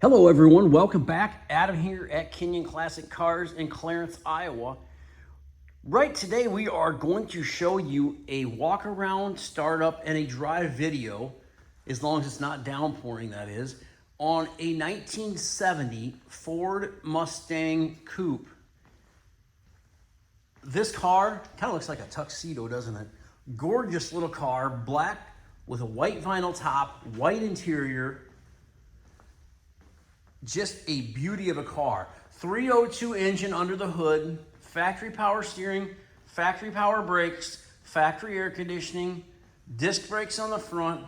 Hello everyone, welcome back. Adam here at Kinion Classic Cars in Clarence, Iowa. Right today we are going to show you a walk around, startup, and a drive video, as long as it's not downpouring that is, on a 1970 Ford Mustang Coupe. This car kind of looks like a tuxedo, doesn't it? Gorgeous little car, black with a white vinyl top, white interior. Just a beauty of a car. 302 engine under the hood, factory power steering, factory power brakes, factory air conditioning, disc brakes on the front.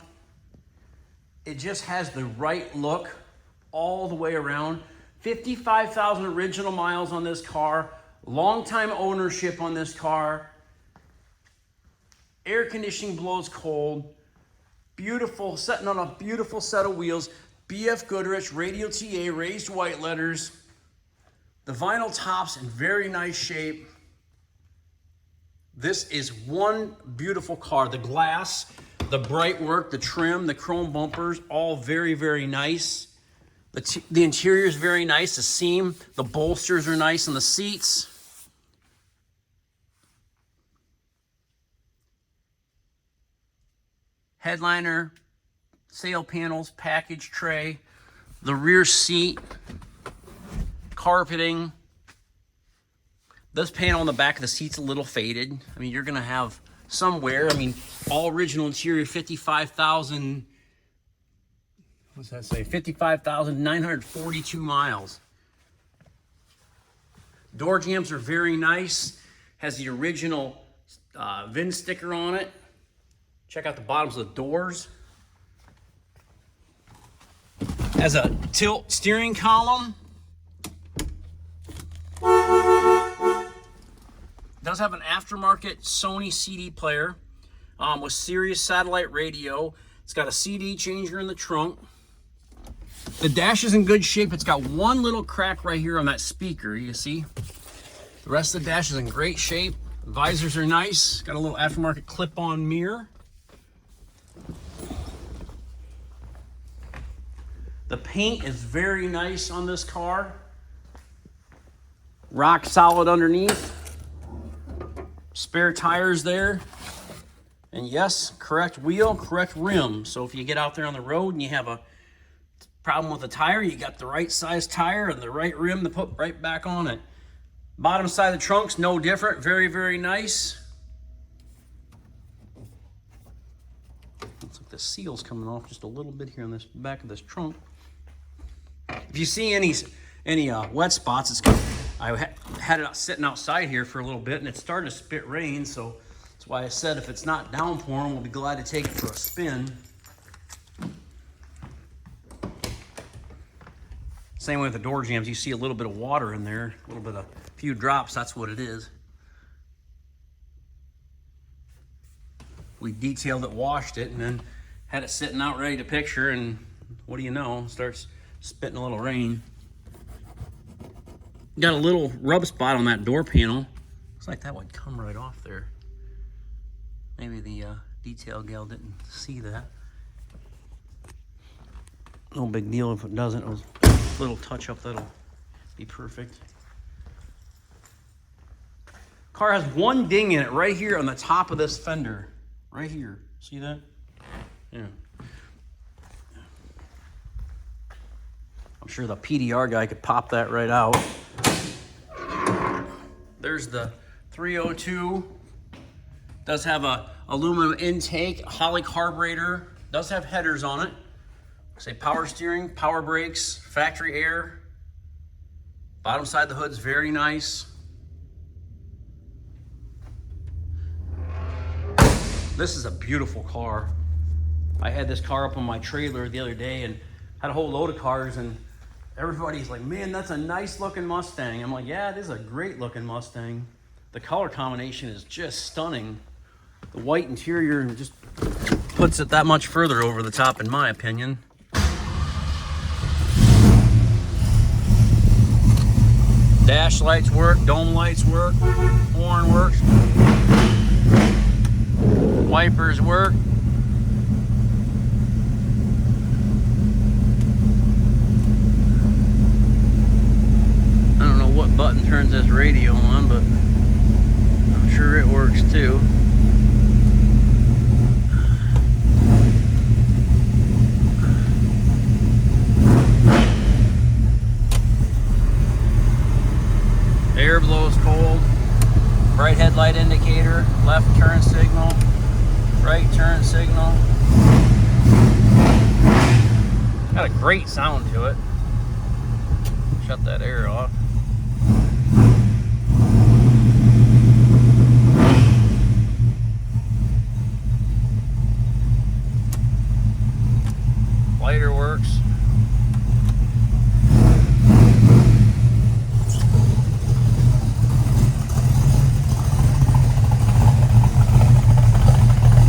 It just has the right look all the way around. 55,000 original miles on this car, long time ownership on this car. Air conditioning blows cold. Beautiful, sitting on a beautiful set of wheels. BF Goodrich, radial TA, raised white letters. The vinyl top's in very nice shape. This is one beautiful car. The glass, the bright work, the trim, the chrome bumpers, all very, very nice. The interior is very nice. The seam, the bolsters are nice on the seats. Headliner, sail panels, package tray, the rear seat, carpeting. This panel on the back of the seat's a little faded. I mean, you're gonna have some wear. I mean, all original interior, 55,000, what's that say? 55,942 miles. Door jambs are very nice. Has the original VIN sticker on it. Check out the bottoms of the doors. Has a tilt steering column. Does have an aftermarket Sony CD player with Sirius satellite radio. It's got a CD changer in the trunk. The dash is in good shape. It's got one little crack right here on that speaker, you see. The rest of the dash is in great shape. Visors are nice. Got a little aftermarket clip-on mirror. The paint is very nice on this car. Rock solid underneath. Spare tires there. And yes, correct wheel, correct rim. So if you get out there on the road and you have a problem with a tire, you got the right size tire and the right rim to put right back on it. Bottom side of the trunk's no different. Very, very nice. Looks like the seal's coming off just a little bit here on this back of this trunk. If you see any wet spots, it's I had it sitting outside here for a little bit and it started to spit rain, so that's why I said if it's not downpouring, we'll be glad to take it for a spin. Same way with the door jambs, you see a little bit of water in there, a little bit of few drops, that's what it is. We detailed it, washed it, and then had it sitting out ready to picture, and what do you know, starts spitting a little rain. Got a little rub spot on that door panel. Looks like that would come right off there. Maybe the detail gal didn't see that. No big deal if it doesn't. It was a little touch up that'll be perfect. Car has one ding in it right here on the top of this fender. Right here. See that? Yeah. I'm sure the PDR guy could pop that right out. There's the 302. Does have a aluminum intake, Holley carburetor. Does have headers on it. Say power steering, power brakes, factory air. Bottom side of the hood's very nice. This is a beautiful car. I had this car up on my trailer the other day and had a whole load of cars, and everybody's like, man, that's a nice looking Mustang. I'm like, yeah, it is a great looking Mustang. The color combination is just stunning. The white interior just puts it that much further over the top, in my opinion. Dash lights work, dome lights work, horn works, wipers work. radio on, but I'm sure it works too. Air blows cold. Bright headlight indicator, left turn signal, right turn signal. Got a great sound to it. Shut that air off. Lighter works.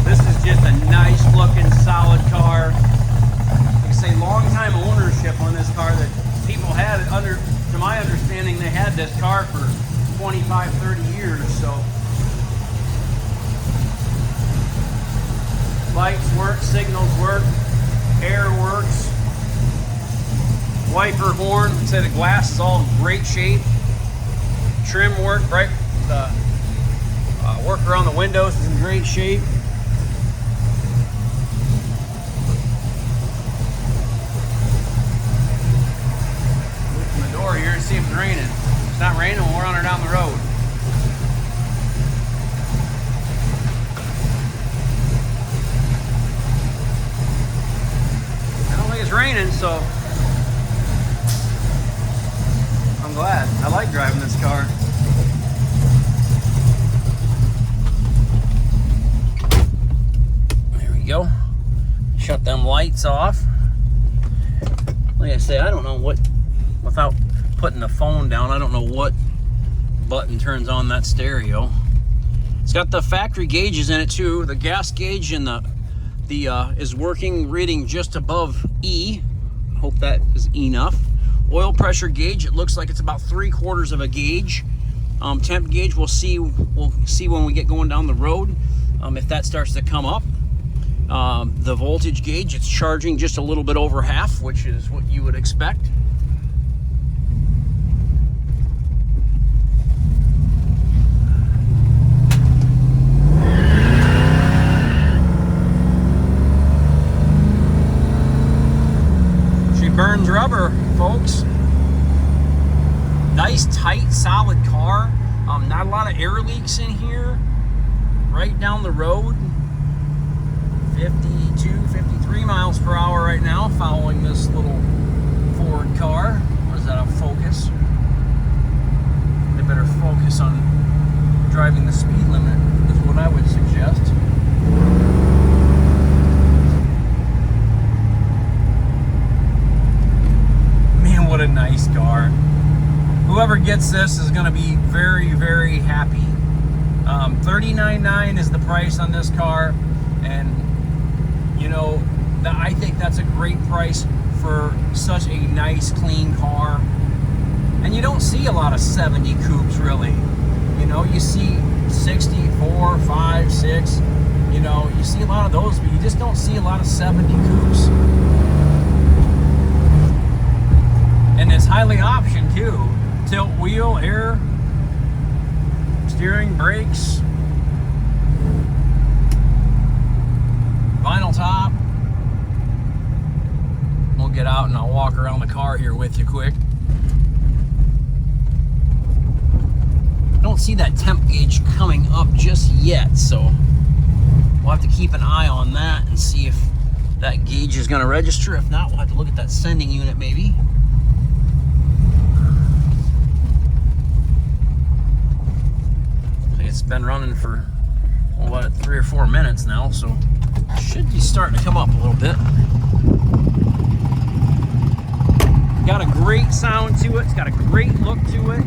This is just a nice looking solid car. Like I say, long time ownership on this car that people had under, to my understanding, they had this car for 25, 30 years, so. Lights work, signals work, air works. Wiper horn, like I said, the glass is all in great shape. Trim work, right? The work around the windows is in great shape. Here to see if it's raining. If it's not raining, we'll run her down the road. I don't think it's raining, so I'm glad. I like driving this car. There we go. Shut them lights off. Like I say, I don't know what, without putting the phone down, I don't know what button turns on that stereo. It's got the factory gauges in it too. The gas gauge and the is working, reading just above E. Hope that is enough. Oil pressure gauge, it looks like it's about 3/4 of a gauge. Temp gauge, we'll see when we get going down the road if that starts to come up. The voltage gauge, it's charging just a little bit over half, which is what you would expect. Burns rubber, folks. Nice, tight, solid car. Not a lot of air leaks in here. Right down the road. 52, 53 miles per hour right now, following this little Ford car. What is that, a Focus? They better focus on driving the speed limit, is what I would suggest. What a nice car. Whoever gets this is going to be very, very happy. $39,900 is the price on this car, and you know, I think that's a great price for such a nice, clean car. And you don't see a lot of 70 coupes, really. You know, you see 64, 5, 6. You know, you see a lot of those, but you just don't see a lot of 70 coupes. And it's highly optioned too. Tilt wheel, air, steering, brakes, vinyl top. We'll get out and I'll walk around the car here with you quick. Don't see that temp gauge coming up just yet, so we'll have to keep an eye on that and see if that gauge is going to register. If not, we'll have to look at that sending unit maybe. It's been running for, well, what, 3 or 4 minutes now, so it should be starting to come up a little bit. Got a great sound to it. It's got a great look to it.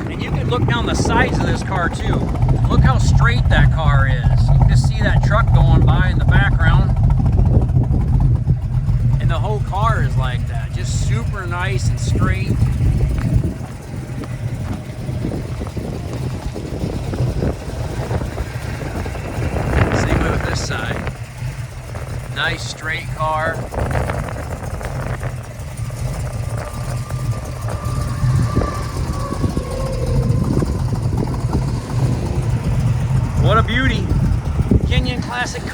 And you can look down the sides of this car too. Look how straight that car is. You can just see that truck going by in the background. And the whole car is like that. Just super nice and straight. Side. Nice straight car.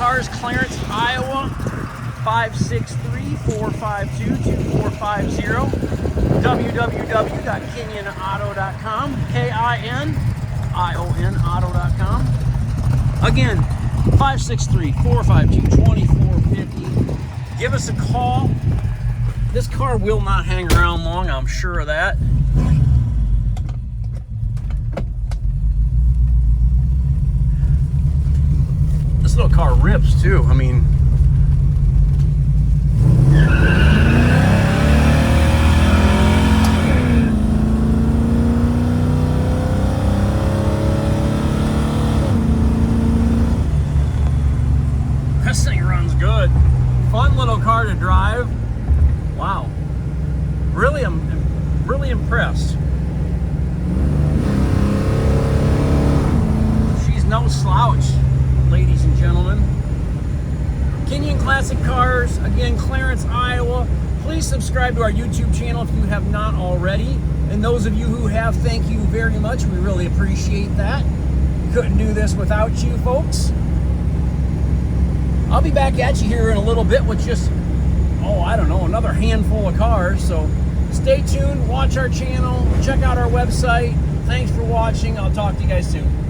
cars, Clarence, Iowa, 563-452-2450, www.kinionauto.com, K-I-N-I-O-N auto.com. Again, 563-452-2450. Give us a call. This car will not hang around long, I'm sure of that. This little car rips too. I mean, this thing runs good. Fun little car to drive. Wow. Really, I'm really impressed. She's no slouch, ladies and gentlemen. Kinion Classic Cars, again, Clarence, Iowa. Please subscribe to our YouTube channel if you have not already. And those of you who have, thank you very much. We really appreciate that. Couldn't do this without you folks. I'll be back at you here in a little bit with just, I don't know, another handful of cars. So stay tuned, watch our channel, check out our website. Thanks for watching. I'll talk to you guys soon.